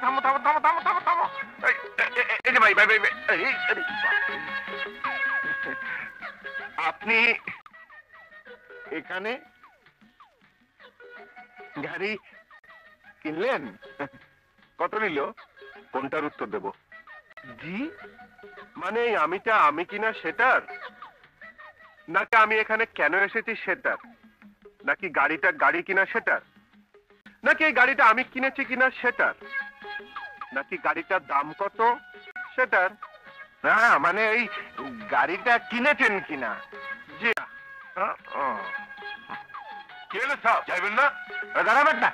থামো থামো থামো থামো থামো থামো। এই যে ভাই ভাই ভাই আপনি এখানে গাড়ি কিনলেন? কত নিল? কোনটার উত্তর দেব? জি মানে আমিটা আমি কিনা সেটার, নাকি আমি এখানে কেন এসেছি সেটার, নাকি গাড়িটা গাড়ি কিনা সেটার, নাকি এই গাড়িটা আমি কিনেছি কিনা সেটার, নাকি গাড়িটার দাম কত সেটার? না মানে এই গাড়িটা কিনেছেন কিনা। জি কি হলো সব যাইবেন না? দাঁড়াবেন না,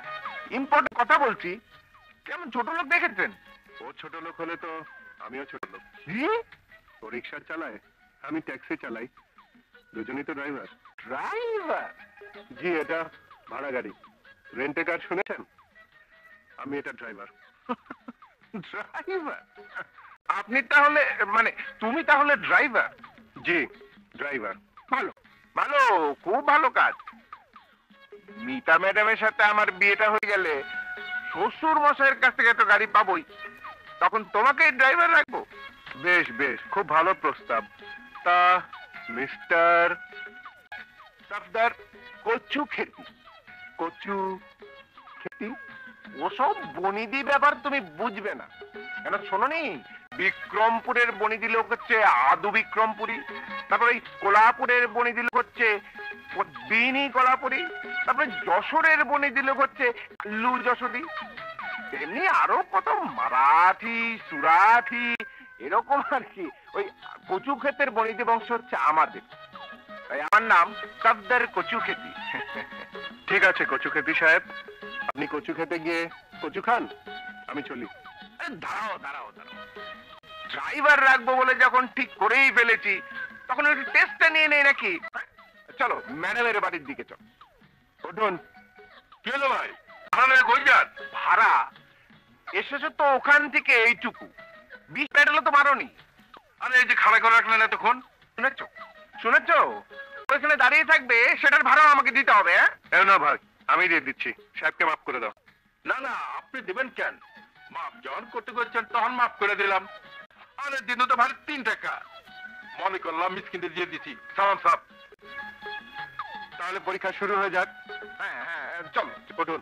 ইম্পর্টেন্ট কথা বলছি। কেমন ছোট লোক দেখেছেন? ও ছোট লোক হলে তো আমিও ছোট লোক। ও রিক্সা চালায়, আমি ট্যাক্সি চালাই, দুজনেই তো ড্রাইভার। ড্রাইভার? জি এটা ভাড়া গাড়ি, রেন্টে কার শুনেছেন? আমি এটা ড্রাইভার। ড্রাইভার? আপনি তাহলে মানে তুমি তাহলে ড্রাইভার? জি ড্রাইভার। ভালো ভালো, খুব ভালো কাজ। মিতা ম্যাডামের সাথে আমার বিয়েটা হয়ে গেলে শ্বশুর মশাইয়ের কাছ থেকে তো গাড়ি পাবোই, তখন তোমাকে ড্রাইভার রাখবো। বেশ বেশ, খুব ভালো প্রস্তাব। তা মিস্টার সফদার কচু খেতি, কচু খেতি ওসব বনিদি ব্যাপার তুমি বুঝবে না কেন শোনোনি? বিক্রমপুরের বনিদি লোক হচ্ছে আদু বিক্রমপুরী, তারপরে ওই কোলাপুরের বনিদি লোক হচ্ছে বিনি কোলাপুরী, তারপরে যশোরের বনিদি লোক হচ্ছে লু যশোরী, তেমনি আরো কত মারাঠি সুরাঠি এরকম আর কি। ওই কচু ক্ষেতের বনিদি বংশ হচ্ছে আমাদের, তাই আমার নাম সফদার কচু খেতি। ঠিক আছে কচু খেতি সাহেব, আপনি কচু খেতে গিয়ে কচু খান, আমি চলি। দাঁড়াও দাঁড়াও দাঁড়াও, ড্রাইভার রাখবো বলে যখন ঠিক করেই ফেলেছি তখন একটু টেস্টটা নিয়ে নেই নাকি? চলো ম্যাডামের বাড়ির দিকে চলো। উঠুন। কি হলো ভাই, ভাড়া কই যান? ভাড়া এসেছো তো ওখান থেকে এইটুকু, 20 প্যাডেলও তো মারোনি। আরে এই যে খাড়া করে রাখলেন এতক্ষণ, শুনেছো শুনেছো? ওইখানে দাঁড়িয়ে থাকবে, সেটার ভাড়াও আমাকে দিতে হবে। হ্যাঁ না ভাই, আমি দিয়ে দিচ্ছি, সাহেবকে মাফ করে দাও। না না আপনি দিবেন কেন, মাফ যখন করতে করছেন তখন মাফ করে দিলাম। আরে দিন তো ভাড়া 3 টাকা, মনে করলাম মিসকিনদের দিয়ে দিচ্ছি, সালাম সাহেব। তাহলে পরীক্ষা শুরু হয়ে যাক। হ্যাঁ হ্যাঁ চল উঠুন।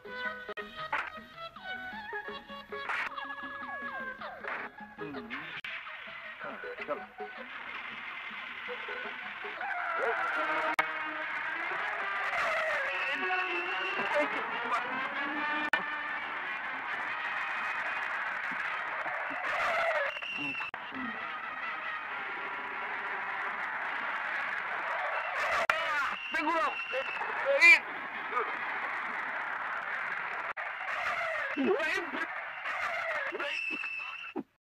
চলো।